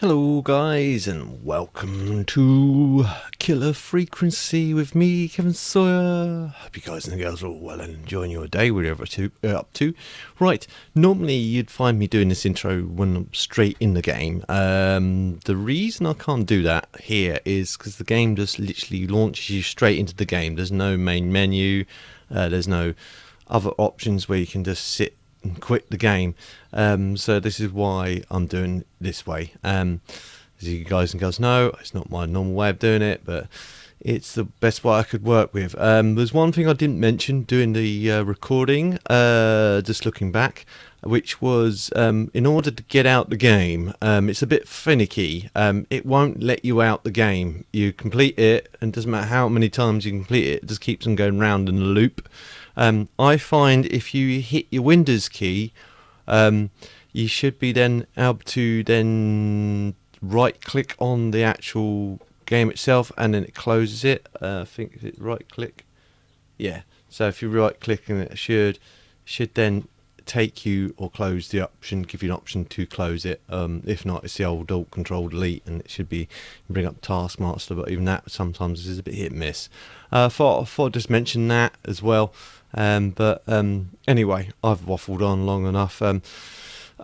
Hello guys and welcome to Killer Frequency with me, Kevin Sawyer. Hope you guys and the girls are all well and enjoying your day, whatever you're up to. Right, normally you'd find me doing this intro when I'm straight in the game. The reason I can't do that here is because the game just literally launches you straight into the game. There's no main menu, there's no other options where you can just sit and quit the game. So this is why I'm doing this way. As you guys and girls know, it's not my normal way of doing it, but it's the best way I could work with. There's one thing I didn't mention doing the recording, just looking back, which was in order to get out the game, it's a bit finicky. It won't let you out the game. You complete it, and it doesn't matter how many times you complete it, it just keeps on going round in a loop. I find if you hit your Windows key, you should be then able to then right click on the actual game itself, and then it closes it. I think is it right click? Yeah. So if you right click, and it should then take you or close the option, give you an option to close it. If not, it's the old Alt Control Delete, and it should be bring up Taskmaster. But even that sometimes is a bit hit and miss. Thought I'd just mention that as well. But anyway, I've waffled on long enough.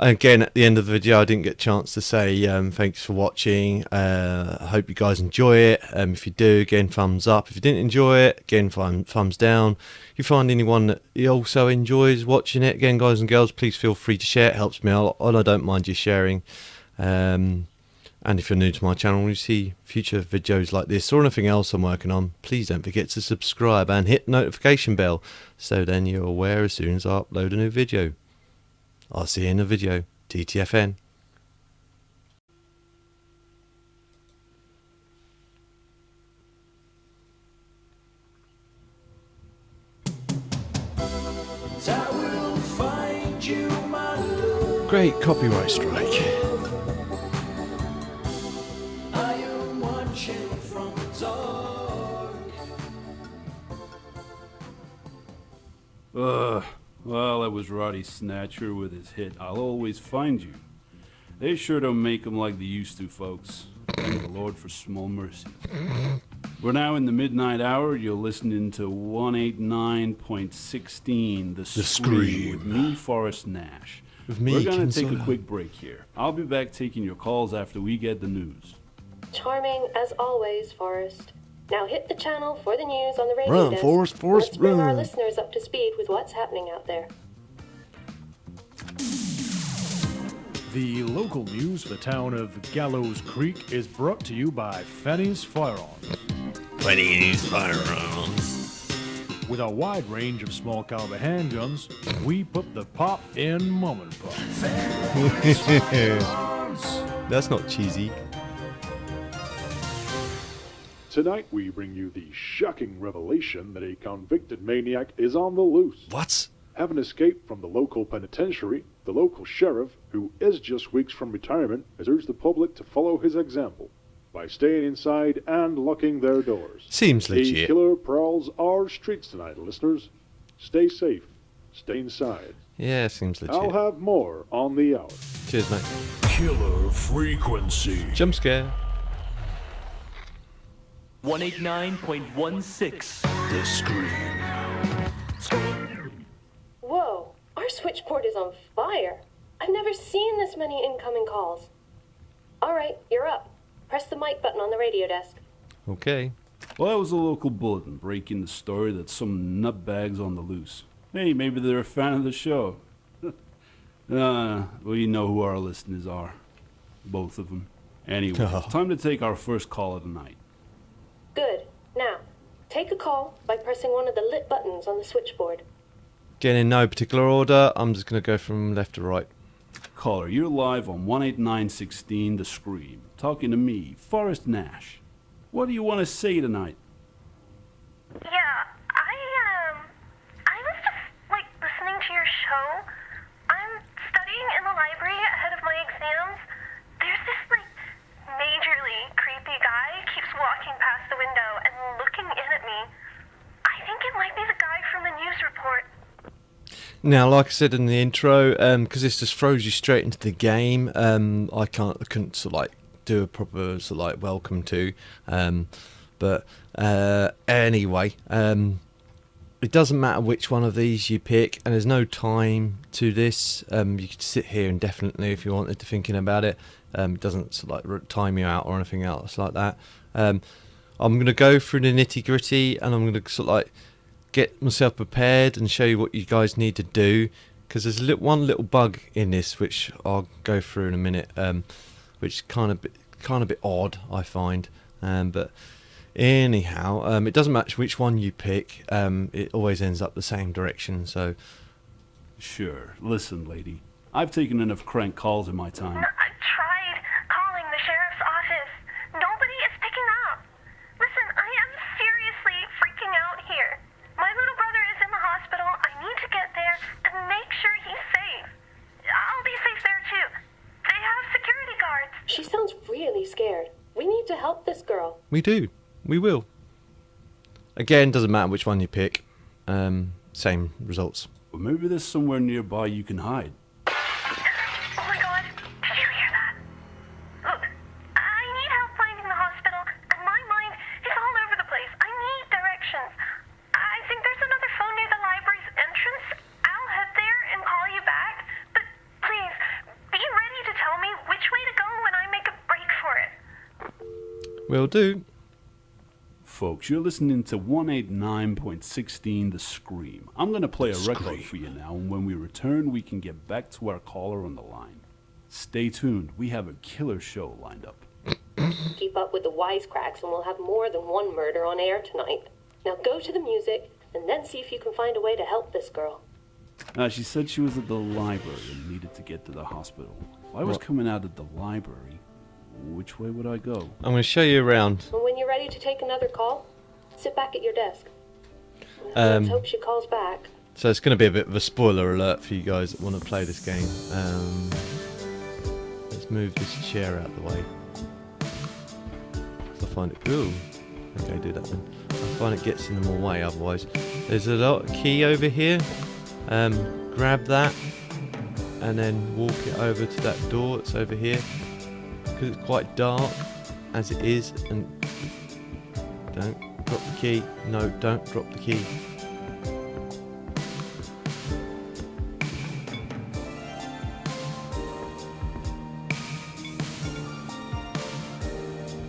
Again, at the end of the video, I didn't get a chance to say thanks for watching. I hope you guys enjoy it. If you do, again, thumbs up. If you didn't enjoy it, again, thumbs down. If you find anyone that also enjoys watching it, again, guys and girls, please feel free to share. It helps me a lot, and I don't mind you sharing. And if you're new to my channel and you see future videos like this or anything else I'm working on, please don't forget to subscribe and hit the notification bell, so then you're aware as soon as I upload a new video. I'll see you in the video. TTFN. Great copyright strike. Well, that was Roddy Snatcher with his hit, I'll Always Find You. They sure don't make them like they used to, folks. Thank the Lord for small mercy. We're now in the midnight hour. You're listening to 189.16, The Scream, with me, Forrest Nash. We're going to take a quick break here. I'll be back taking your calls after we get the news. Charming as always, Forrest. Now hit the channel for the news on the radio Run, desk. Forrest, Let's bring our run. listeners up to speed with what's happening out there. The local news for the town of Gallows Creek is brought to you by Fanny's Firearms. Fanny's Firearms. With a wide range of small caliber handguns, we put the pop in mom and pop. That's not cheesy. Tonight we bring you the shocking revelation that a convicted maniac is on the loose. What? Having escaped from the local penitentiary, the local sheriff, who is just weeks from retirement, has urged the public to follow his example by staying inside and locking their doors. Seems A legit. killer prowls our streets tonight, listeners. Stay safe. Stay inside. Yeah, seems legit. I'll have more on the hour. Cheers, mate. Killer Frequency. Jump scare. 189.16. The Scream. Whoa, our switchboard is on fire. I've never seen this many incoming calls. All right, you're up. Press the mic button on the radio desk. Okay. Well, that was a local bulletin breaking the story that some nutbags on the loose. Hey, maybe they're a fan of the show. Well, you know who our listeners are. Both of them. Anyway, it's time to take our first call of the night. Good. Now, take a call by pressing one of the lit buttons on the switchboard. Again, in no particular order, I'm just going to go from left to right. Caller, you're live on 18916 The Scream, talking to me, Forrest Nash. What do you want to say tonight? Yeah, I was just, listening to your show. I'm studying in the library ahead of my exams. There's this, majorly creepy guy keeps walking past the window and looking in at me. I think it might be the guy from the news report. Now, like I said in the intro, because this just throws you straight into the game, I couldn't sort of do a proper sort of like welcome to. But anyway, it doesn't matter which one of these you pick, and there's no time to this. You could sit here indefinitely if you wanted to thinking about it. It doesn't sort of like time you out or anything else like that. I'm going to go through the nitty gritty, and I'm going to sort of like get myself prepared and show you what you guys need to do, because there's one little bug in this which I'll go through in a minute, which is kind of a bit odd, I find. But anyhow, it doesn't matter which one you pick. It always ends up the same direction. So Sure. Listen, lady. I've taken enough crank calls in my time. I tried calling the sheriff's office. Nobody is picking up. Listen, I am seriously freaking out here. My little brother is in the hospital. I need to get there and make sure he's safe. I'll be safe there too. They have security guards. She sounds really scared. We need to help this girl. we do. We will. Again, doesn't matter which one you pick. Same results. But maybe there's somewhere nearby you can hide. Oh my god, did you hear that? Look, I need help finding the hospital, and my mind is all over the place. I need directions. I think there's another phone near the library's entrance. I'll head there and call you back. But please, be ready to tell me which way to go when I make a break for it. Will do. Folks, you're listening to 189.16 The Scream. I'm going to play a record for you now, and when we return, we can get back to our caller on the line. Stay tuned. We have a killer show lined up. Keep up with the wisecracks and we'll have more than one murder on air tonight. Now go to the music and then see if you can find a way to help this girl. She said she was at the library and needed to get to the hospital. If I was coming out of the library, which way would I go? I'm going to show you around. And when you're ready to take another call, sit back at your desk. Let's hope she calls back. So it's going to be a bit of a spoiler alert for you guys that want to play this game. Let's move this chair out of the way. I find it cool. Okay, do that then. I find it gets in the more way otherwise. There's a key over here. Grab that and then walk it over to that door that's over here. Because it's quite dark as it is, and don't drop the key. No, don't drop the key.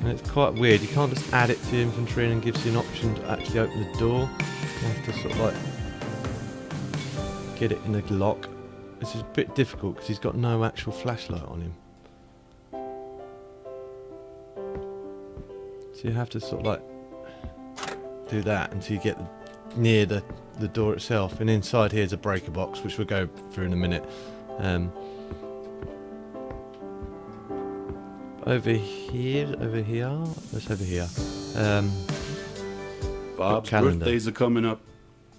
And it's quite weird. You can't just add it to your inventory and it gives you an option to actually open the door. You have to sort of like get it in the lock. This is a bit difficult because he's got no actual flashlight on him. So you have to sort of like do that until you get near the door itself. And inside here is a breaker box, which we'll go through in a minute. Over here, that's over here. Bob's calendar. birthdays are coming up.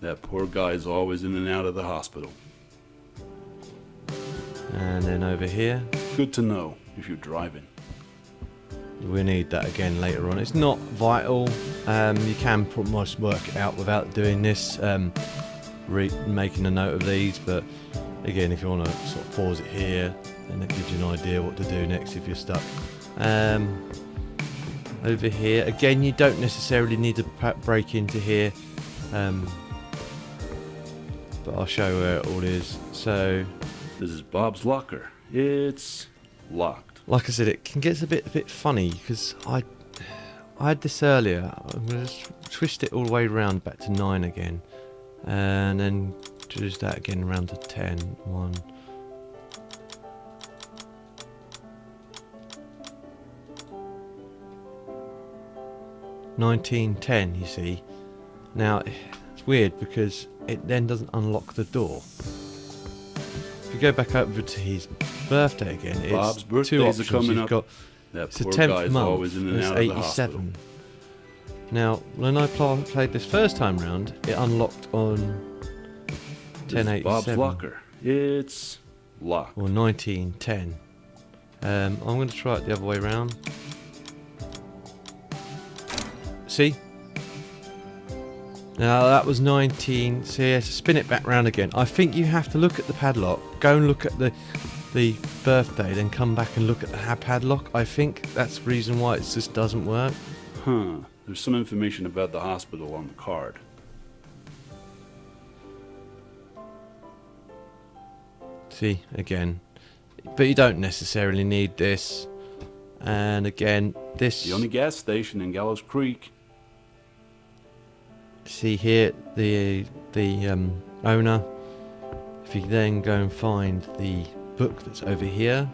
That poor guy's always in and out of the hospital. And then over here, Good to know if you're driving. we need that again later on. It's not vital. You can pretty much work it out without doing this, making a note of these. But again, if you want to sort of pause it here, then it gives you an idea what to do next if you're stuck. Over here, again, you don't necessarily need to break into here, but I'll show where it all is. So, This is Bob's locker. It's locked. like I said, it can get a bit funny because I had this earlier. I'm going to twist it all the way around back to 9 again, and then choose that again around to 10. 1. $19.10, you see. Now it's weird because it then doesn't unlock the door. If you go back over to his birthday again, it's Bob's two birthdays are options. coming You've up. got That it's the poor 10th guy's month. always in and It's out of the hospital. 87. Now, when I played this first time round, it unlocked on This is 1087 Bob's locker. It's locked. or 1910. I'm going to try it the other way around. See? Now that was 19. So yeah, to spin it back round again. I think you have to look at the padlock. Go and look at the the birthday, then come back and look at the padlock. I think that's the reason why it just doesn't work. Huh. There's some information about the hospital on the card. See, again. But you don't necessarily need this. And again, this... The only gas station in Gallows Creek. See here, the owner. If you then go and find the book that's over here,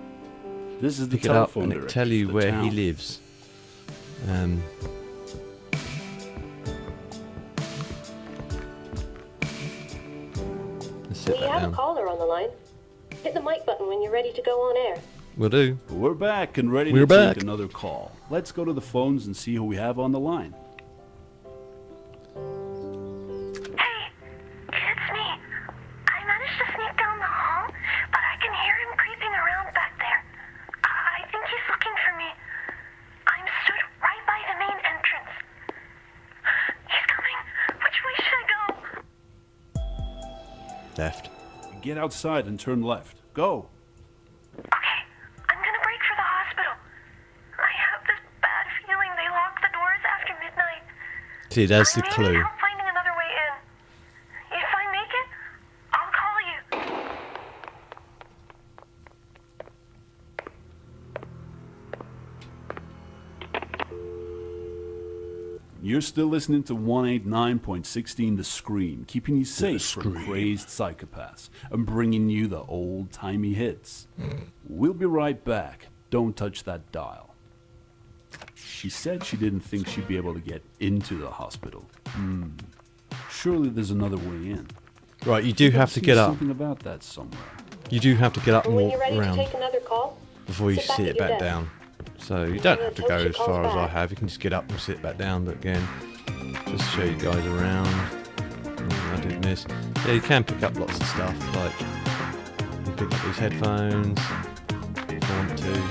This is the pick it up telephone and it'll directory tell you for the where he town. lives. Let's sit We back have a down. caller on the line. Hit the mic button when you're ready to go on air. Will do. We're back and ready We're to back. take another call. Let's go to the phones and see who we have on the line. Hey, it's me. I managed to sneak down the hall, but I can hear him creeping around back there. I think he's looking for me. I'm stood right by the main entrance. He's coming. Which way should I go? Left. Get outside and turn left. Go. Okay, I'm gonna break for the hospital. I have this bad feeling they lock the doors after midnight. See, that's the I may clue. need help finding another way in. If I make it, I'll call you. You're still listening to 189.16 The Scream, keeping you safe from crazed psychopaths and bringing you the old-timey hits. We'll be right back. Don't touch that dial. She said she didn't think she'd be able to get into the hospital. Surely there's another way in. Right, you do have to I've get seen up. Something about that somewhere. You do have to get up and And when walk you're ready to around take another call, before you sit back sit at it your back desk. down. So you don't have to go Until she as calls far as I back. have. You can just get up and sit back down. But again, just show you guys around. I did miss. Yeah, you can pick up lots of stuff. Like you pick up these headphones if you want to.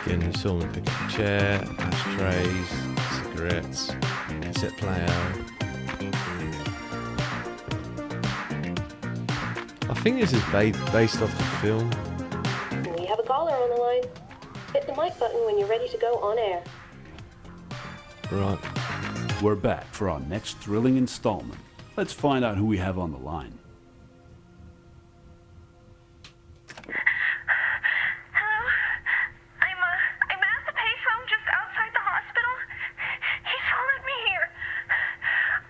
Again, you saw me pick up a chair, ashtrays, cigarettes, cassette player. I think this is based off the film. we have a caller on the line. Hit the mic button when you're ready to go on air. Right. We're back for our next thrilling installment. Let's find out who we have on the line. Hello? I'm at the payphone just outside the hospital. He's followed me here.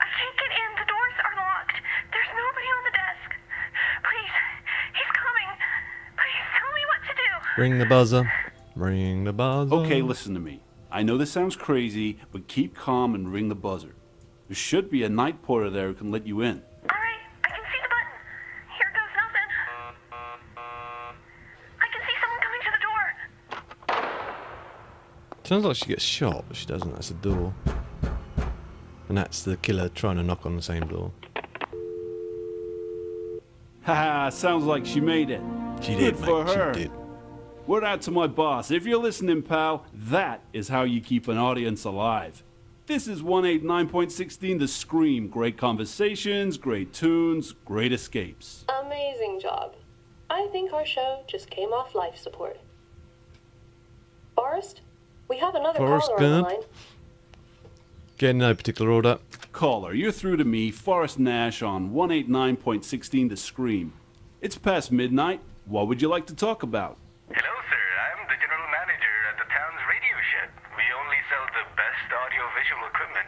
I can't get in. The doors are locked. There's nobody on the desk. Please, he's coming. Please tell me what to do. Ring the buzzer. Ring the buzzer. Okay, listen to me. I know this sounds crazy, but keep calm and ring the buzzer. There should be a night porter there who can let you in. All right, I can see the button. Here goes nothing. I can see someone coming to the door. Sounds like she gets shot, but she doesn't. That's a door. And that's the killer trying to knock on the same door. Haha, sounds like she made it. She Good did, for mate. her. She did. Word out to my boss. If you're listening, pal, that is how you keep an audience alive. This is 189.16 The Scream. Great conversations, great tunes, great escapes. Amazing job. I think our show just came off life support. Forrest, we have another Forrest caller on the Gump? line. Get in no particular order. Caller, you're through to me, Forrest Nash, on 189.16 The Scream. It's past midnight. What would you like to talk about? Hello, sir. I'm the general manager at the town's radio shed. We only sell the best audio-visual equipment.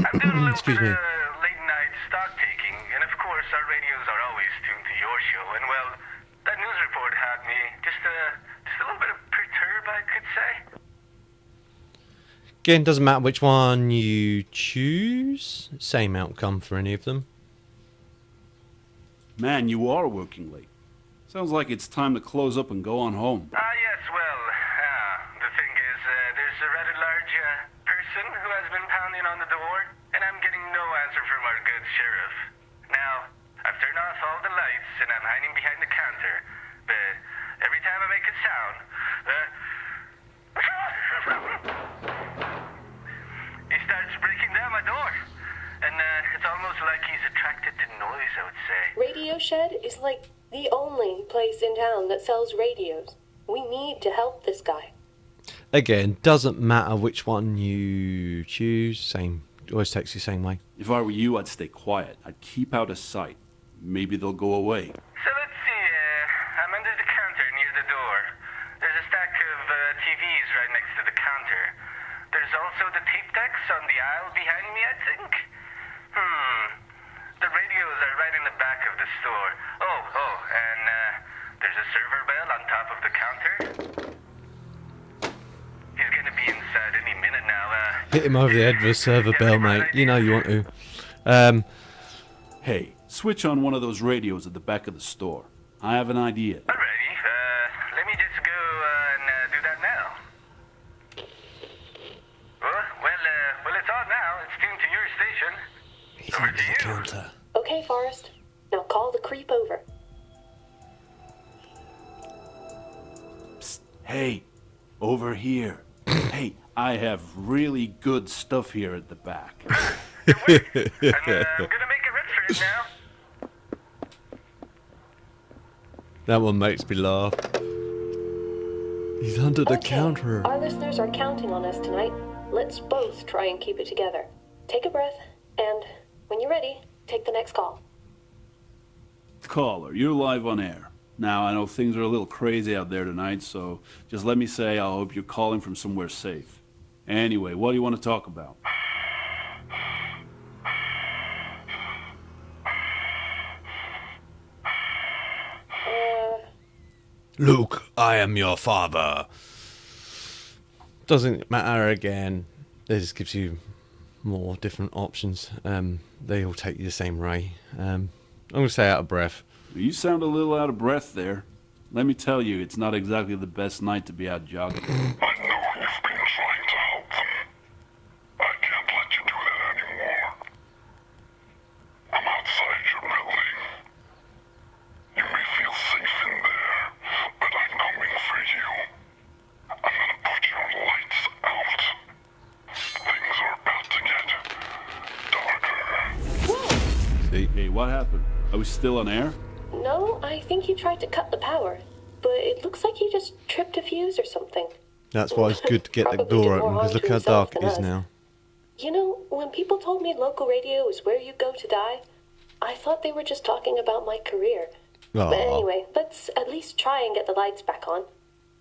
I'm doing a little Excuse bit me. of late-night stock taking, and of course our radios are always tuned to your show. And well, that news report had me just a little bit of perturbed, I could say. Again, doesn't matter which one you choose. Same outcome for any of them. Man, you are working late. Sounds like it's time to close up and go on home. Yes, well, the thing is, there's a rather large person who has been pounding on the door, and I'm getting no answer from our good sheriff. Now, I've turned off all the lights, and I'm hiding behind the counter, but every time I make a sound, he starts breaking down my door, and it's almost like he's attracted to noise, I would say. Radio Shed is like the only place in town that sells radios. We need to help this guy. Again, doesn't matter which one you choose. Same, always takes you the same way. If I were you, I'd stay quiet. I'd keep out of sight. Maybe they'll go away. So let's see, I'm under the counter near the door. There's a stack of TVs right next to the counter. There's also the tape decks on the aisle behind me, I think. The radios are right in the back of the store. And there's a server bell on top of the counter. He's gonna be inside any minute now. Hit him over the head with a server bell, mate. You know you want to. Hey, switch on one of those radios at the back of the store. I have an idea. Alrighty, let me just go and do that now. Well, it's on now. It's tuned to your station. He's Over under to the you. counter. Okay, Forrest. Now call the creep over. Psst, hey, over here. Hey, I have really good stuff here at the back. I'm gonna make a run for it now. That one makes me laugh. He's under the Okay, counter. Our listeners are counting on us tonight. Let's both try and keep it together. Take a breath, and when you're ready, take the next call. Caller, you're live on air. Now, I know things are a little crazy out there tonight, so just let me say I hope you're calling from somewhere safe. Anyway, what do you want to talk about? Luke, I am your father. Doesn't matter again. It just gives you more different options. They all take you the same way. I'm going to say out of breath. You sound a little out of breath there. Let me tell you, it's not exactly the best night to be out jogging. I know you've been trying to help them. I can't let you do that anymore. I'm outside your building. You may feel safe in there, but I'm coming for you. I'm gonna put your lights out. Things are about to get darker. See? Hey, what happened? Are we still on air? No, I think he tried to cut the power, but it looks like he just tripped a fuse or something. That's why it's good to get the Probably did door more open, because harm look to how himself dark it than is us. now. You know, when people told me local radio is where you go to die, I thought they were just talking about my career. But Aw. anyway, let's at least try and get the lights back on.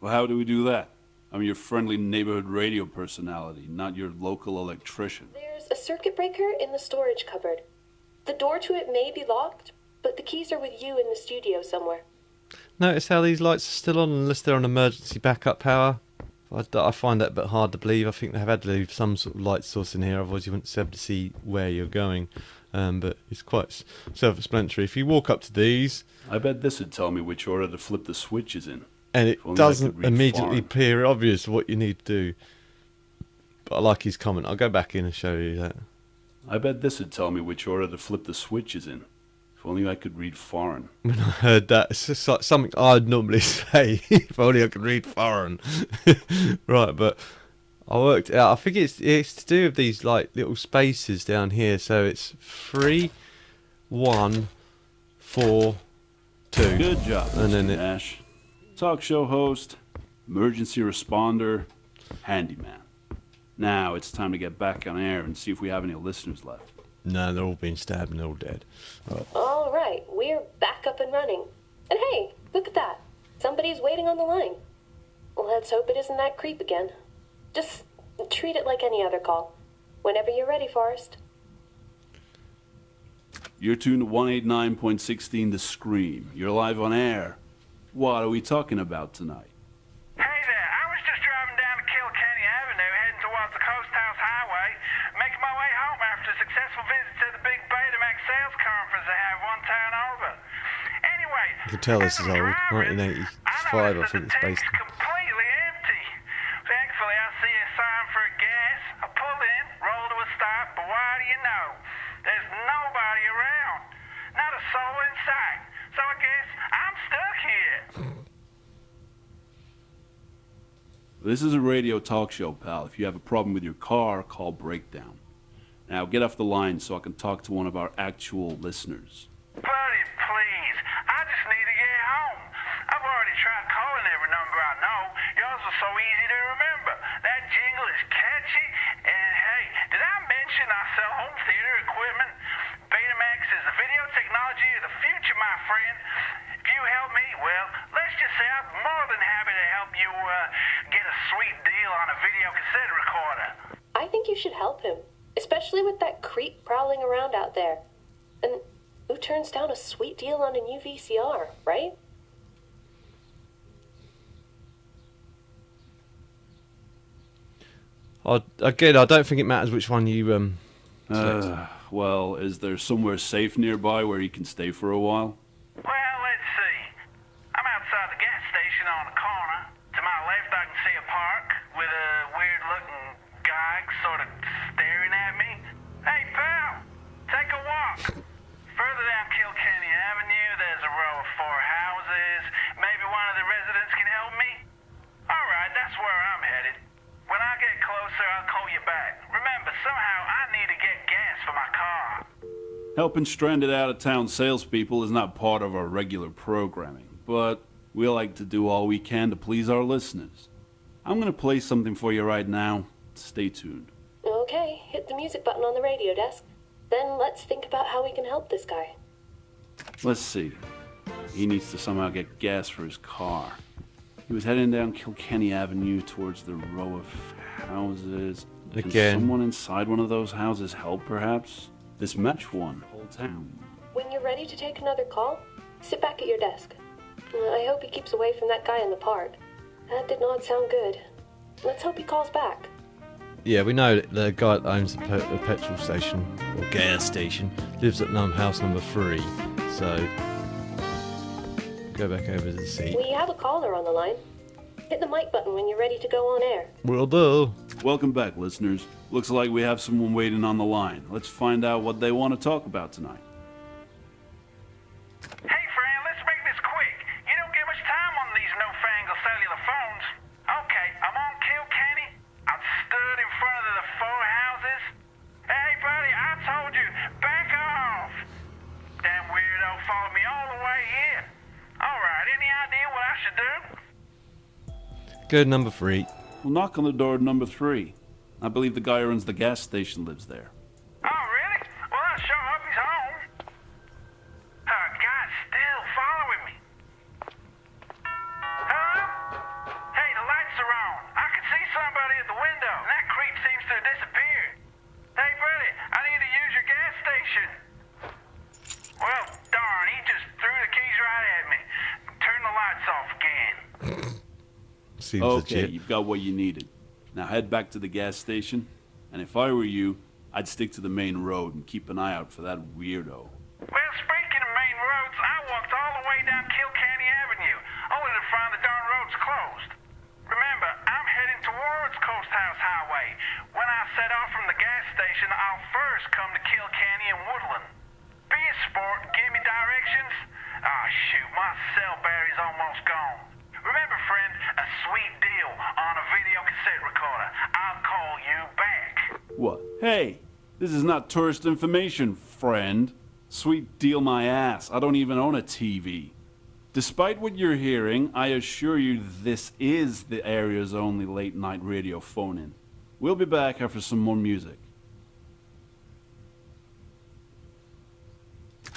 Well, how do we do that? I'm your friendly neighborhood radio personality, not your local electrician. There's a circuit breaker in the storage cupboard. The door to it may be locked, but the keys are with you in the studio somewhere. Notice how these lights are still on unless they're on emergency backup power? I find that a bit hard to believe. I think they have had to leave some sort of light source in here, otherwise you wouldn't be able to see where you're going. But it's quite self-explanatory. If you walk up to these, I bet this would tell me which order to flip the switches in. and it If only I could doesn't read immediately foreign. appear obvious what you need to do. But I like his comment. I'll go back in and show you that. I bet this would tell me which order to flip the switches in. If only I could read foreign. When I heard that, it's just like something I'd normally say. If only I could read foreign. Right, but I worked it out. I think it's to do with these like little spaces down here. So it's 3, 1, 4, 2. Good job, And then Mr. it- Nash. Talk show host, emergency responder, handyman. Now it's time to get back on air and see if we have any listeners left. No, they're all being stabbed and they're all dead. All right, we're back up and running. And hey, look at that. Somebody's waiting on the line. Let's hope it isn't that creep again. Just treat it like any other call. Whenever you're ready, Forrest. You're tuned to 189.16 The Scream. You're live on air. What are we talking about tonight? Hey there, I was just driving down to Kilkenny Avenue, heading towards the Coast House Highway, making my way home after a successful visit to the big Betamax sales conference they have one town over. Anyway, You can tell this as is I'm old, driving, 1985 I noticed think that it's the based tank's on. completely empty. Thankfully, I see a sign for gas. I pull in, roll to a stop, but why do you know? There's nobody around. Not a soul in sight. So I guess I'm stuck here. This is a radio talk show, pal. If you have a problem with your car, call Breakdown. Now get off the line so I can talk to one of our actual listeners. Buddy, please. I just need to get try calling every number I know. Yours was so easy to remember. That jingle is catchy. And hey, did I mention I sell home theater equipment? Betamax is the video technology of the future, my friend. If you help me, well, let's just say I'm more than happy to help you get a sweet deal on a video cassette recorder. I think you should help him, especially with that creep prowling around out there. And who turns down a sweet deal on a new VCR, right? Again, I don't think it matters which one you select. Well, is there somewhere safe nearby where he can stay for a while? Well, let's see. I'm outside the gas station on the corner. To my left, I can see a park with a weird-looking guy sort of staring at me. Hey, pal, take a walk. Further down Kilkenny Avenue, there's a row of 4 houses. Maybe one of the residents can help me? All right, that's where I'm headed. When I get closer, I'll call you back. Remember, somehow I need to get gas for my car. Helping stranded out-of-town salespeople is not part of our regular programming, but we like to do all we can to please our listeners. I'm going to play something for you right now. Stay tuned. Okay, hit the music button on the radio desk. Then let's think about how we can help this guy. Let's see. He needs to somehow get gas for his car. He was heading down Kilkenny Avenue towards the row of houses. Can Again. someone inside one of those houses help, perhaps? This match one, whole town. When you're ready to take another call, sit back at your desk. I hope he keeps away from that guy in the park. That did not sound good. Let's hope he calls back. Yeah, we know that the guy that owns the petrol station, or gas station, lives at house number 3. So, go back over to the seat. We have a caller on the line. Hit the mic button when you're ready to go on air. Will do. Welcome back, listeners. Looks like we have someone waiting on the line. Let's find out what they want to talk about tonight. Hey, friend, let's make this quick. You don't get much time on these newfangled cellular phones. Okay, I'm on Kilkenny. I'm stood in front of the 4 houses. Hey, buddy, I told you, back off. Damn weirdo followed me all the way here. All right, any idea what I should do? Go to number 3. We'll knock on the door at number 3. I believe the guy who runs the gas station lives there. Oh, really? Well, I'll show up. He's home. God's still following me. Hello? Hey, the lights are on. I can see somebody at the window, and that creep seems to have disappeared. Hey, buddy, I need to use your gas station. Well, darn, he just threw the keys right at me. Turn the lights off again. Seems Okay, legit. you've got what you needed. Now head back to the gas station, and if I were you, I'd stick to the main road and keep an eye out for that weirdo. Well, speaking of main roads, I walked all the way down Kilkenny Avenue, only to find the darn road's closed. Remember, I'm heading towards Coast House Highway. When I set off from the gas station, I'll first come to Kilkenny and Woodland. Be a sport and give me directions. Ah, shoot, my cell battery's almost gone. Remember, friend, a sweet deal on a video cassette recorder. I'll call you back. What? Hey, this is not tourist information, friend. Sweet deal my ass. I don't even own a TV. Despite what you're hearing, I assure you this is the area's only late-night radio phone-in. We'll be back after some more music.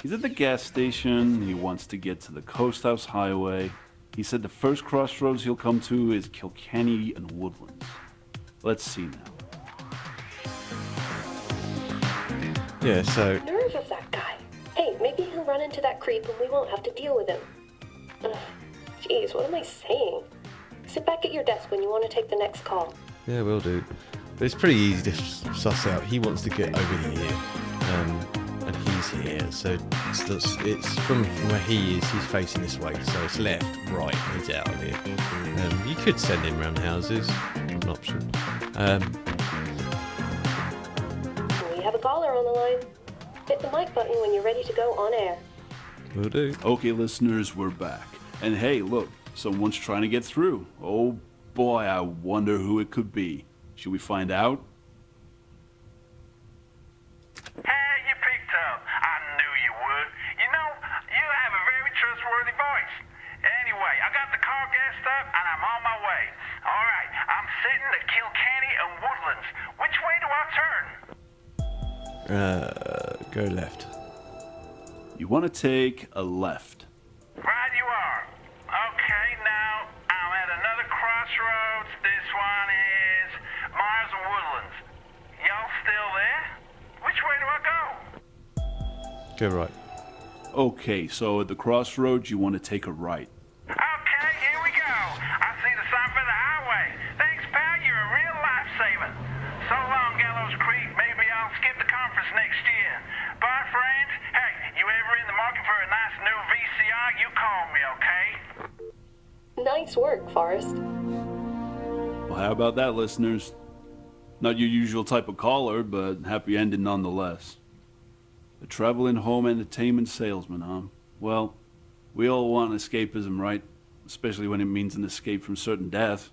He's at the gas station. He wants to get to the Coast House Highway. He said the first crossroads he'll come to is Kilkenny and Woodlands. Let's see now. Yeah, so Nerve of that guy. Hey, maybe he'll run into that creep and we won't have to deal with him. Ugh, jeez, what am I saying? Sit back at your desk when you want to take the next call. yeah, we'll do. But it's pretty easy to suss out. He wants to get over here, and he's here. So it's from where he is. He's facing this way. So it's left, right. He's out of here. You could send him round houses. An option. We have a caller on the line. Hit the mic button when you're ready to go on air. We'll do. Okay, listeners, we're back. And hey, look, someone's trying to get through. Oh boy, I wonder who it could be. Should we find out? Hey, you picked up. I knew you would. You know, you have a very trustworthy voice. Anyway, I got the car rest up, and I'm on my way. All right, I'm sitting at Kilkenny and Woodlands. Which way do I turn? Go left. You want to take a left. Right you are. Okay, now I'm at another crossroads. This one is Mars and Woodlands. Y'all still there? Which way do I go? Go right. Okay, so at the crossroads, you want to take a right. Okay, here we go. I see the sign for the highway. Thanks, pal. You're a real lifesaver. So long, Gallows Creek. Maybe I'll skip the conference next year. Bye, friends. Hey, you ever in the market for a nice new VCR? You call me, okay? Nice work, Forrest. Well, how about that, listeners? Not your usual type of caller, but happy ending nonetheless. A traveling home entertainment salesman, huh? Well, we all want escapism, right? Especially when it means an escape from certain death.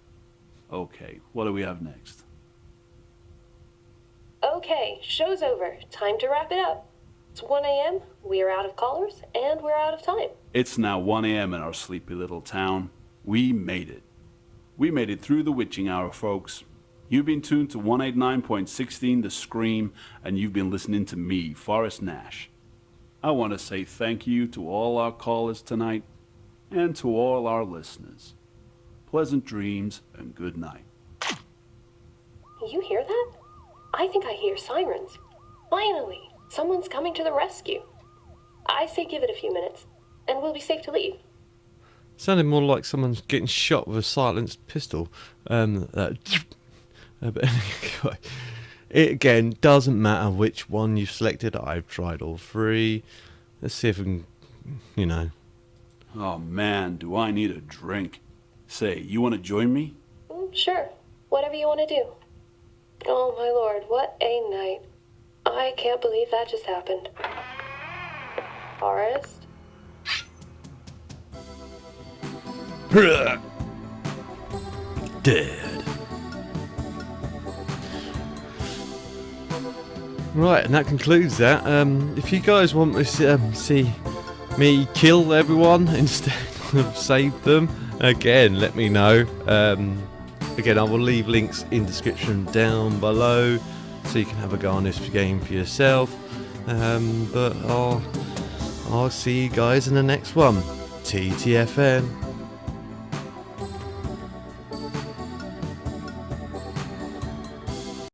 Okay, what do we have next? Okay, show's over. Time to wrap it up. It's 1 a.m., we are out of callers, and we're out of time. It's now 1 a.m. in our sleepy little town. We made it. We made it through the witching hour, folks. You've been tuned to 189.16 The Scream, and you've been listening to me, Forrest Nash. I want to say thank you to all our callers tonight, and to all our listeners. Pleasant dreams and good night. You hear that? I think I hear sirens. Finally, someone's coming to the rescue. I say give it a few minutes, and we'll be safe to leave. Sounded more like someone's getting shot with a silenced pistol. But anyway, it again doesn't matter which one you've selected. I've tried all three. Let's see if we can, Oh man, do I need a drink. Say, you want to join me? Sure, whatever you want to do. Oh my lord, what a night. I can't believe that just happened. Forrest? Dead. Right, and that concludes that. If you guys want to see me kill everyone instead of save them, again, let me know. Again, I will leave links in description down below, so you can have a go on this game for yourself. But I'll see you guys in the next one. TTFN.